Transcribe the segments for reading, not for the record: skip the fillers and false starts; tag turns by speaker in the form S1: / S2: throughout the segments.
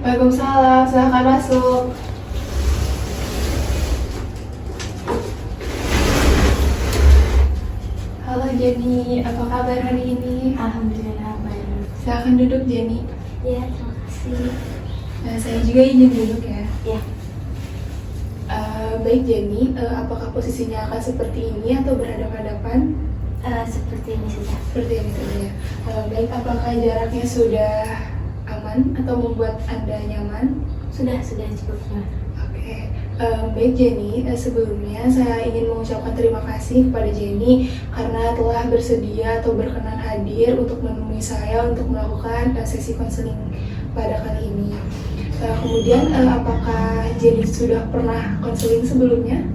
S1: Waalaikumsalam, silahkan masuk. Halo Jenny, apa kabar hari ini?
S2: Alhamdulillah baik.
S1: Silahkan duduk Jenny.
S2: Ya, terima kasih.
S1: Saya juga izin duduk ya.
S2: Ya,
S1: Baik Jenny, apakah posisinya akan seperti ini atau berhadapan-hadapan?
S2: seperti ini saja.
S1: Seperti ini saja ya. Baik, apakah jaraknya sudah aman atau membuat Anda nyaman?
S2: Sudah cukup nyaman.
S1: Oke, baik Jenny, sebelumnya saya ingin mengucapkan terima kasih kepada Jenny karena telah bersedia atau berkenan hadir untuk menemui saya untuk melakukan sesi konseling pada kali ini. Kemudian, apakah Jenny sudah pernah konseling sebelumnya?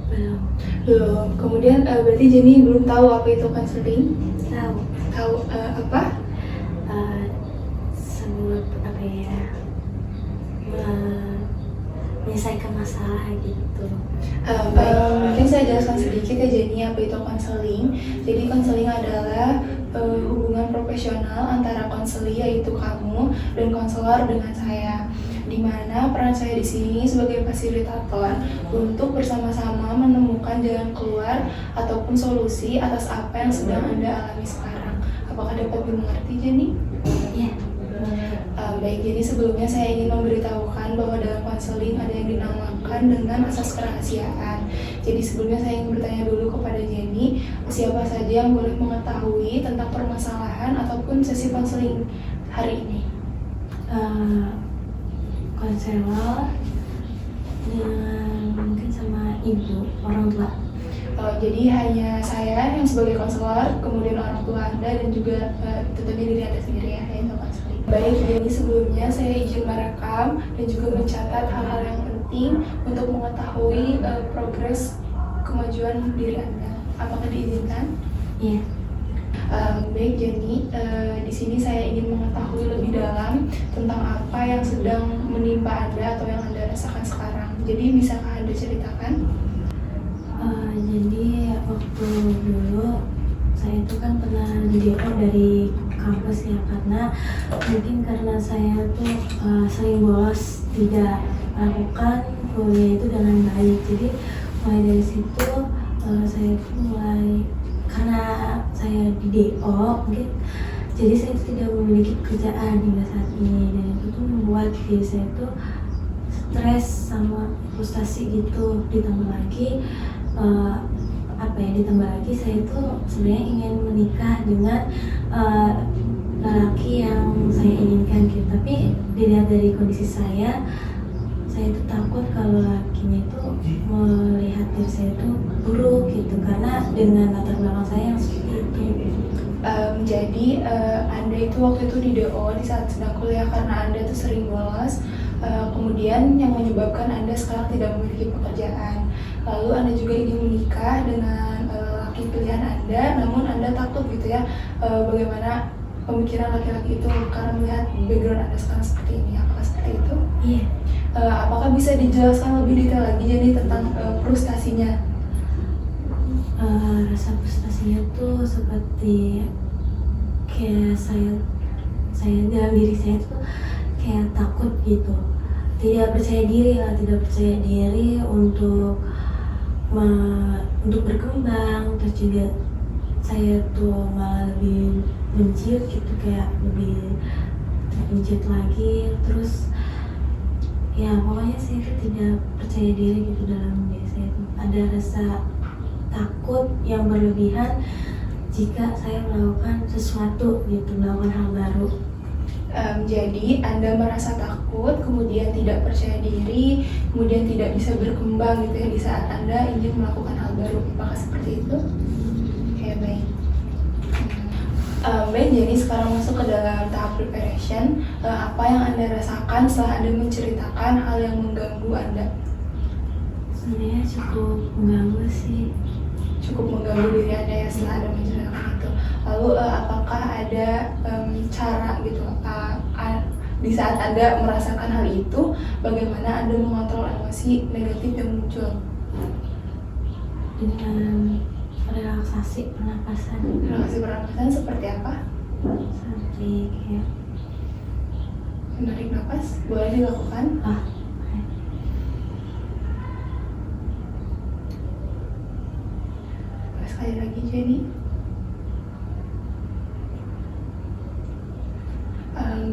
S2: Belum
S1: Belum. Kemudian, berarti Jenny belum tahu apa itu konseling?
S2: tahu.
S1: Tahu apa?
S2: Sebut apa ya? Menyelesaikan masalah gitu.
S1: Baik, mungkin saya jelaskan sedikit ya Jenny apa itu konseling. Jadi konseling adalah hubungan profesional antara konseli yaitu kamu dan konselor dengan saya, di mana peran saya di sini sebagai fasilitator untuk bersama-sama menemukan jalan keluar ataupun solusi atas apa yang sedang Anda alami sekarang. Apakah dapat dimengerti Jenny?
S2: Ya.
S1: Baik, jadi sebelumnya saya ingin memberitahukan bahwa dalam konseling ada yang dinamakan dengan asas kerahasiaan. Jadi sebelumnya saya ingin bertanya dulu kepada Jenny, siapa saja yang boleh mengetahui tentang permasalahan ataupun sesi konseling hari ini?
S2: Konselor dengan mungkin sama ibu, orang tua.
S1: Jadi hanya saya yang sebagai konselor, kemudian orang tua Anda dan juga tentunya diri Anda sendiri ya, yang konseling. Baik, jadi sebelumnya saya izin merekam dan juga mencatat hal-hal yang penting untuk mengetahui progres kemajuan diri Anda. Apakah diizinkan?
S2: Iya.
S1: Baik Jenny, di sini saya ingin mengetahui lebih dalam tentang apa yang sedang menimpa Anda atau yang Anda rasakan sekarang. Jadi bisakah Anda ceritakan?
S2: Jadi waktu dulu saya itu kan pernah di-DO dari kampus ya, karena saya tuh sering bolos, tidak melakukan kuliah itu dengan baik. Jadi mulai dari situ saya tuh mulai, karena saya di DO mungkin, jadi saya tidak memiliki pekerjaan hingga saat ini, dan itu tuh membuat diri saya tuh stres sama frustasi gitu. Ditambah lagi saya tuh sebenarnya ingin menikah dengan lelaki yang saya inginkan gitu, tapi dilihat dari kondisi saya tuh takut kalau lakinya itu melihat diri saya itu buruk gitu, karena dengan latar belakang saya yang seperti itu.
S1: Jadi Anda itu waktu itu di DO di saat sedang kuliah karena Anda tuh sering bolos, kemudian yang menyebabkan Anda sekarang tidak memiliki pekerjaan. Lalu Anda juga ingin menikah dengan laki pilihan Anda, namun Anda takut gitu ya, bagaimana pemikiran laki-laki itu karena melihat background Anda sekarang seperti ini. Apakah seperti itu?
S2: Iya.
S1: Apakah bisa dijelaskan lebih detail lagi jadi tentang frustasinya?
S2: Rasa frustasinya tuh seperti kayak saya dalam diri saya tuh kayak takut gitu, tidak percaya diri untuk berkembang. Terus juga saya tuh malah lebih menciut gitu, kayak lebih terpencit lagi. Terus ya pokoknya saya tuh tidak percaya diri gitu, dalam diri saya tuh ada rasa takut yang berlebihan jika saya melakukan sesuatu gitu, melakukan hal baru.
S1: Jadi Anda merasa takut, kemudian tidak percaya diri, kemudian tidak bisa berkembang gitu ya di saat Anda ingin melakukan hal baru. Apakah seperti itu? Oke, baik. Baik, jadi sekarang masuk ke dalam tahap preparation. Apa yang Anda rasakan setelah Anda menceritakan hal yang mengganggu Anda?
S2: Sebenarnya cukup mengganggu sih.
S1: Cukup mengganggu diri Anda ya setelah Anda menceritakan itu. Lalu apakah ada cara gitu di saat Anda merasakan hal itu, bagaimana Anda mengontrol emosi negatif yang muncul?
S2: Dengan relaksasi pernapasan.
S1: Relaksasi pernapasan seperti apa?
S2: Seperti kayak
S1: Menarik nafas, boleh dilakukan.
S2: Oke.
S1: Sekali lagi Jenny.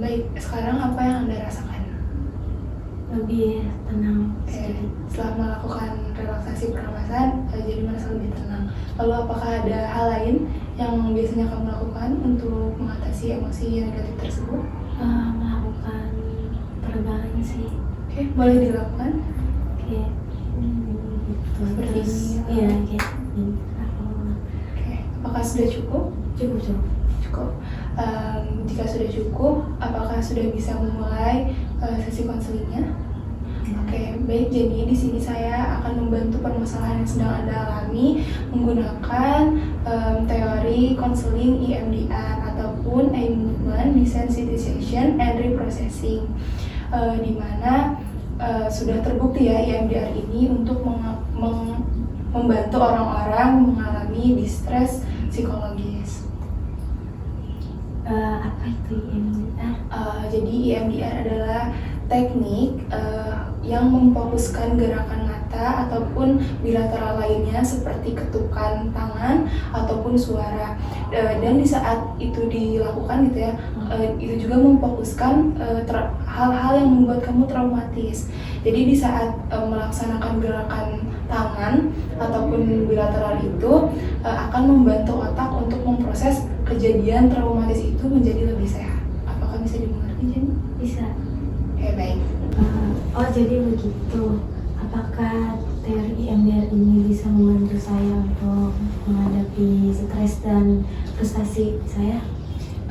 S1: Baik, sekarang apa yang Anda rasakan?
S2: Lebih tenang
S1: Oke,
S2: sedikit.
S1: setelah melakukan relaksasi pernapasan, jadi merasa lebih tenang. Lalu apakah ada hal lain yang biasanya kamu lakukan untuk mengatasi emosi yang negatif tersebut?
S2: Melakukan peregangan sih.
S1: Oke, boleh dilakukan.
S2: Oke. Gitu.
S1: Seperti
S2: Terus
S1: ini.
S2: iya kayak ini.
S1: Oke, apakah sudah cukup?
S2: Cukup.
S1: Cukup. Jika sudah cukup, apakah sudah bisa memulai sesi konselingnya? Oke, baik. Jadi di sini saya akan membantu permasalahan yang sedang Anda alami menggunakan teori konseling EMDR ataupun eye movement desensitization and reprocessing, di mana sudah terbukti ya EMDR ini untuk membantu orang-orang mengalami distress psikologis.
S2: Apa itu EMDR?
S1: Jadi EMDR adalah teknik yang memfokuskan gerakan mata ataupun bilateral lainnya seperti ketukan tangan ataupun suara, dan di saat itu dilakukan gitu ya, itu juga memfokuskan hal-hal yang membuat kamu traumatis. Jadi di saat melaksanakan gerakan tangan ataupun bilateral itu akan membantu otak untuk memproses kejadian traumatis itu menjadi lebih sehat. Apakah bisa dimengerti, Jenny?
S2: Bisa.
S1: Baik.
S2: Oh jadi begitu. Apakah teori EMDR ini bisa membantu saya untuk menghadapi stres dan frustasi saya?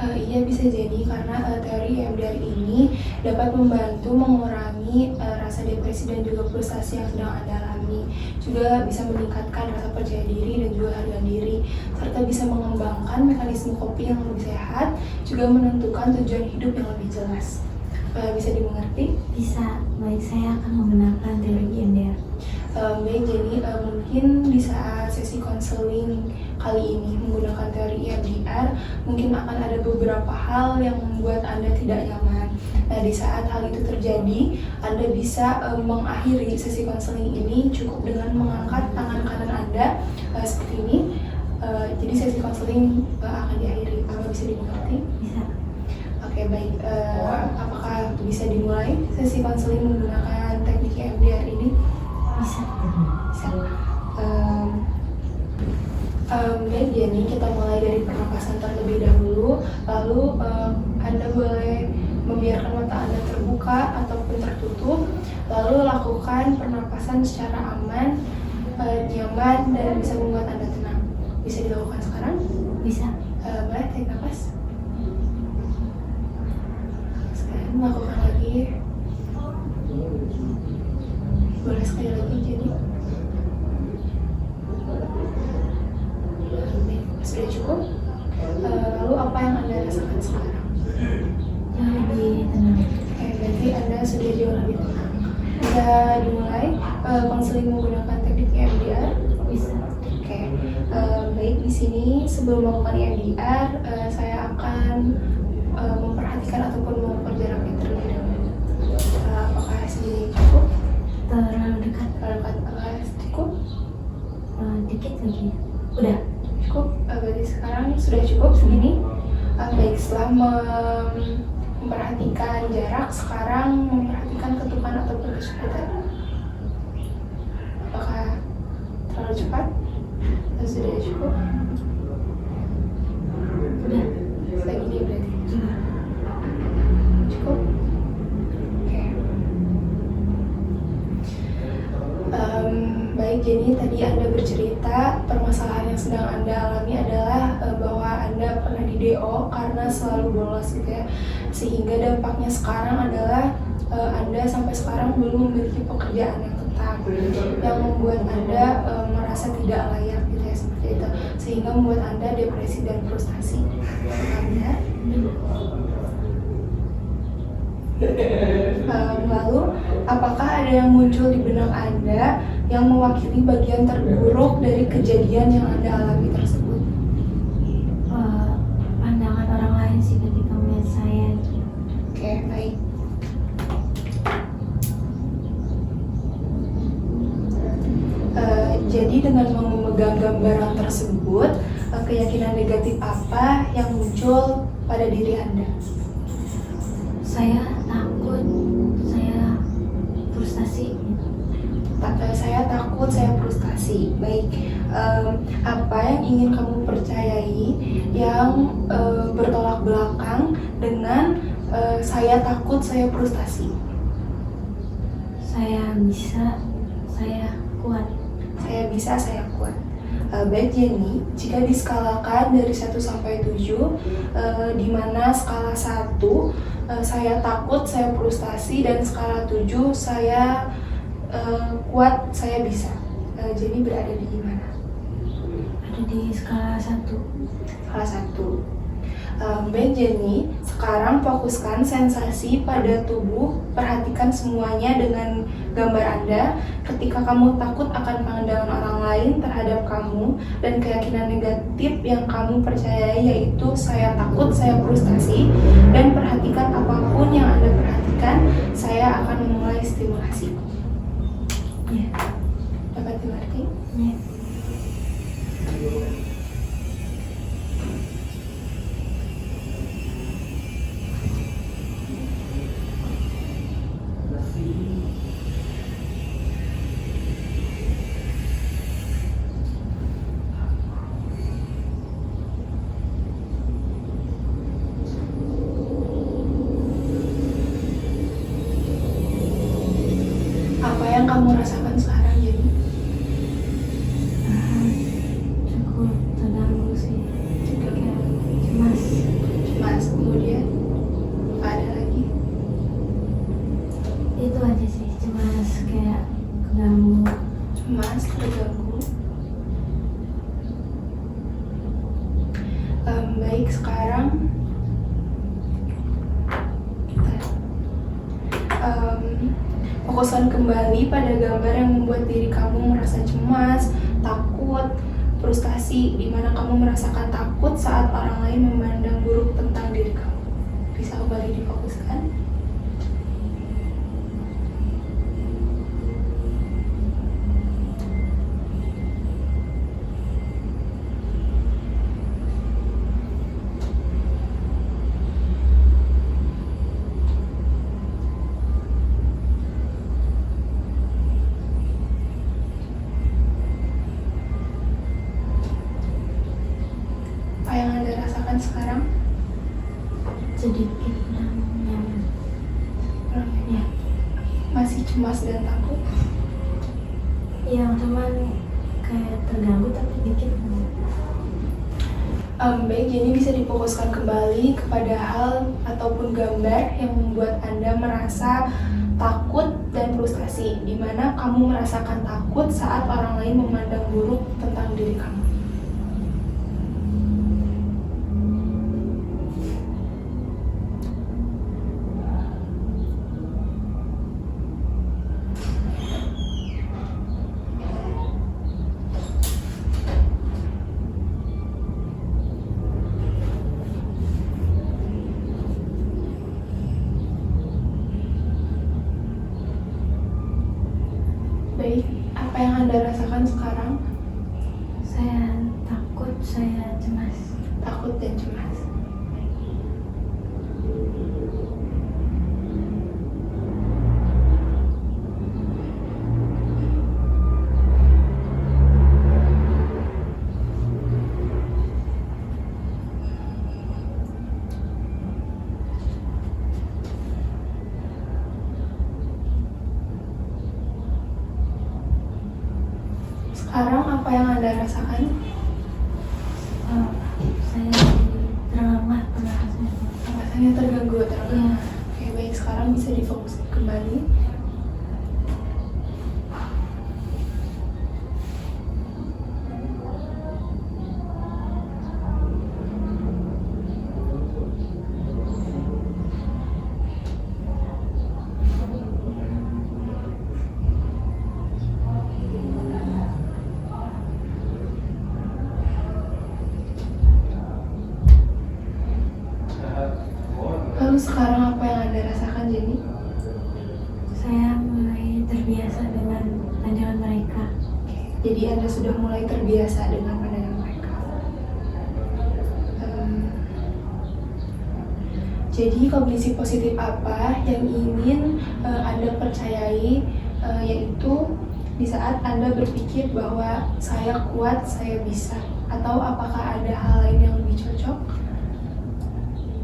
S1: Iya, bisa jadi karena teori EMDR ini dapat membantu mengurangi rasa depresi dan juga frustasi yang sedang Anda alami. Juga bisa meningkatkan rasa percaya diri dan juga harga diri, serta bisa mengembangkan mekanisme coping yang lebih sehat, juga menentukan tujuan hidup yang lebih jelas. Bisa dimengerti?
S2: Bisa. Baik, saya akan menggunakan teori EMDR.
S1: Baik, jadi mungkin di saat sesi konseling kali ini menggunakan teori EMDR, mungkin akan ada beberapa hal yang membuat Anda tidak nyaman. Nah, di saat hal itu terjadi, Anda bisa mengakhiri sesi konseling ini cukup dengan mengangkat tangan kanan Anda seperti ini. Jadi sesi konseling akan diakhiri. Apakah bisa dimengerti?
S2: Bisa.
S1: Oke, baik. Apakah bisa dimulai sesi konseling menggunakan teknik EMDR ini?
S2: Bisa.
S1: Bisa. Baik, Jenny, kita mulai dari pernapasan terlebih dahulu. Lalu Anda boleh membiarkan mata Anda terbuka ataupun tertutup. Lalu lakukan pernapasan secara aman, nyaman, dan bisa membuat Anda tenang. Bisa dilakukan sekarang?
S2: Bisa.
S1: Boleh tarik nafas. Sekarang lakukan lagi. Boleh sekali lagi, Jenny. Sudah cukup? Lalu apa yang Anda rasakan sekarang?
S2: Yang lebih tenang.
S1: Oke, berarti Anda sudah jauh lebih tenang. Bisa dimulai konseling menggunakan teknik EMDR?
S2: Bisa.
S1: Oke, baik. Di sini sebelum melakukan EMDR, saya akan memperhatikan ataupun memperjaraknya terlebih dahulu. Apakah segini cukup?
S2: Terlalu dekat.
S1: Apakah cukup?
S2: Dikit lagi. Udah.
S1: Cukup. Berarti sekarang sudah cukup segini. Baik, setelah memperhatikan jarak, sekarang memperhatikan ketukan ataupun kesulitan. Apakah terlalu cepat? Atau sudah cukup?
S2: Udah.
S1: Segini berarti.
S2: Coba.
S1: Cukup? Oke. Baik, jadi tadi Anda bercerita permasalahan yang sedang Anda alami adalah bahwa Anda pernah di DO karena selalu bolos gitu ya. Sehingga dampaknya sekarang adalah Anda sampai sekarang belum memiliki pekerjaan yang tetap, yang membuat Anda merasa tidak layak gitu ya, seperti itu. Sehingga membuat Anda depresi dan frustasi. Anda lalu, apakah ada yang muncul di benak Anda yang mewakili bagian terburuk dari kejadian yang Anda alami tersebut?
S2: Pandangan orang lain sih ketika melihat saya.
S1: Oke, baik. Jadi dengan memegang gambaran tersebut, keyakinan negatif apa yang muncul pada diri Anda?
S2: Saya takut, saya frustasi.
S1: Saya takut, saya frustasi. Baik, apa yang ingin kamu percayai yang bertolak belakang dengan saya takut, saya frustasi?
S2: Saya bisa, saya kuat.
S1: Saya bisa, saya kuat. Baik Jenny, jika diskalakan dari 1 sampai 7, di mana skala 1 saya takut, saya frustasi, dan skala 7 saya kuat, saya bisa. Jenny berada di mana?
S2: Ada di skala 1.
S1: Skala 1. Baik Jenny, sekarang fokuskan sensasi pada tubuh, perhatikan semuanya dengan gambar Anda. Ketika kamu takut akan pandangan orang lain terhadap kamu dan keyakinan negatif yang kamu percayai yaitu saya takut, saya frustasi, dan perhatikan apapun yang Anda perhatikan, saya akan memulai stimulasi.
S2: Ya.
S1: Dapat dimengerti?
S2: Ya.
S1: Apa yang kamu rasakan sekarang Jenny?
S2: Cukup terganggu sih.
S1: Juga
S2: Kayak cemas.
S1: Mas, kemudian apa ada lagi?
S2: Itu aja sih, cemas kayak keganggu.
S1: Cemas, terganggu. Baik, sekarang fokuskan kembali pada gambar yang membuat diri kamu merasa cemas, takut, frustasi, di mana kamu merasakan takut saat orang lain memandang buruk tentang diri kamu. Bisa kembali difokuskan? Apa yang Anda rasakan sekarang?
S2: Sedikit nyaman. Ya.
S1: Masih cemas dan takut?
S2: Yang cuman kayak terganggu tapi dikit.
S1: Baik, jadi bisa difokuskan kembali kepada hal ataupun gambar yang membuat Anda merasa takut dan frustasi, di mana kamu merasakan takut saat orang lain memandang buruk tentang diri kamu. Baik, apa yang Anda rasakan sekarang?
S2: Saya takut, saya cemas.
S1: Takut dan cemas. Sekarang apa yang Anda rasakan?
S2: Saya terlambat perasaan.
S1: Rasanya terganggu,
S2: Iya.
S1: Oke, baik, sekarang bisa difokus kembali. Lalu sekarang apa yang Anda rasakan, Jenny?
S2: Saya mulai terbiasa dengan pandangan mereka.
S1: Jadi Anda sudah mulai terbiasa dengan pandangan mereka. Jadi kognisi positif apa yang ingin Anda percayai, yaitu di saat Anda berpikir bahwa saya kuat, saya bisa, atau apakah ada hal lain yang lebih cocok?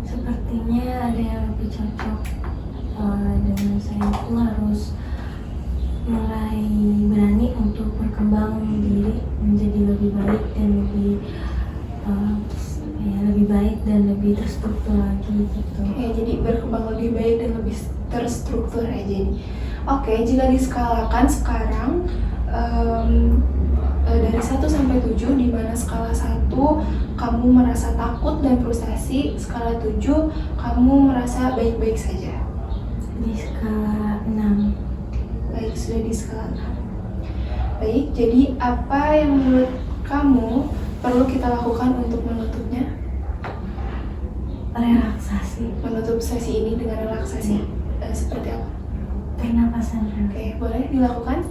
S2: Sepertinya ada yang lebih cocok dengan saya itu harus mulai berani untuk berkembang diri menjadi lebih baik dan lebih baik dan lebih terstruktur lagi gitu.
S1: Oke, jadi berkembang lebih baik dan lebih terstruktur aja nih. Oke, jika diskalakan sekarang dari 1 sampai 7, di mana skala 1 kamu merasa takut dan frustasi, skala 7 kamu merasa baik-baik saja.
S2: Di skala 6.
S1: Baik, sudah di skala 6. Baik, jadi apa yang menurut kamu perlu kita lakukan untuk menutupnya?
S2: Relaksasi.
S1: Menutup sesi ini dengan relaksasi seperti apa?
S2: Pernapasan.
S1: Oke, boleh dilakukan?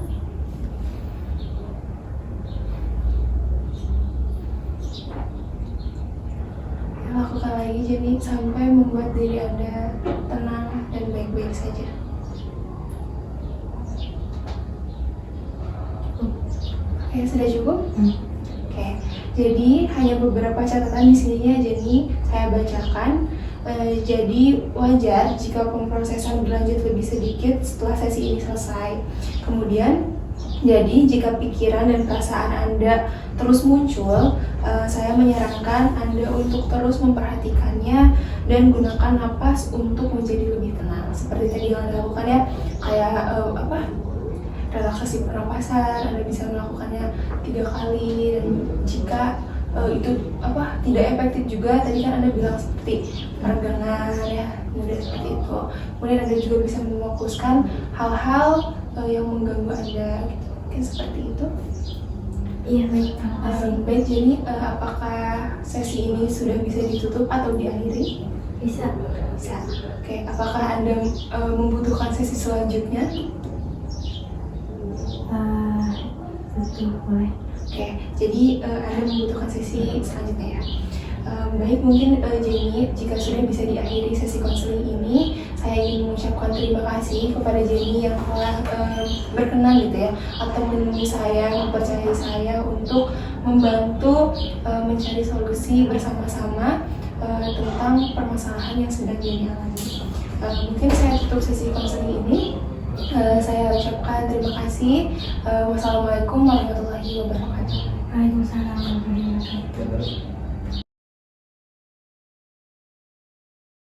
S1: Lakukan lagi, jadi sampai membuat diri Anda tenang dan baik-baik saja. Oke, sudah cukup? Oke, jadi hanya beberapa catatan di sini ya, jadi saya bacakan. Jadi wajar jika pemrosesan berlanjut lebih sedikit setelah sesi ini selesai. Kemudian, jadi jika pikiran dan perasaan Anda terus muncul, saya menyarankan Anda untuk terus memperhatikannya dan gunakan napas untuk menjadi lebih tenang. Seperti tadi yang Anda lakukan ya, kayak relaksasi pernapasan. Anda bisa melakukannya 3 kali, dan jika itu tidak efektif juga, tadi kan Anda bilang seperti peregangan ya, kemudian seperti itu. Kemudian Anda juga bisa memfokuskan hal-hal yang mengganggu Anda gitu. Mungkin seperti itu.
S2: Iya, baik, terima kasih.
S1: Baik, jadi apakah sesi ini sudah bisa ditutup atau diakhiri?
S2: Bisa.
S1: Bisa. Oke, apakah Anda membutuhkan sesi selanjutnya?
S2: Betul, boleh.
S1: Oke, jadi Anda membutuhkan sesi selanjutnya ya. Baik, mungkin Jenny, jika sudah bisa diakhiri sesi konseling ini, saya ingin mengucapkan terima kasih kepada Jenny yang telah berkenan gitu ya, atau menemui saya, mempercayai saya untuk membantu mencari solusi bersama-sama tentang permasalahan yang sedang Jenny alami. Mungkin saya tutup sesi konseling ini. Saya ucapkan terima kasih. Wassalamualaikum warahmatullahi wabarakatuh.
S2: Waalaikumsalam warahmatullahi wabarakatuh.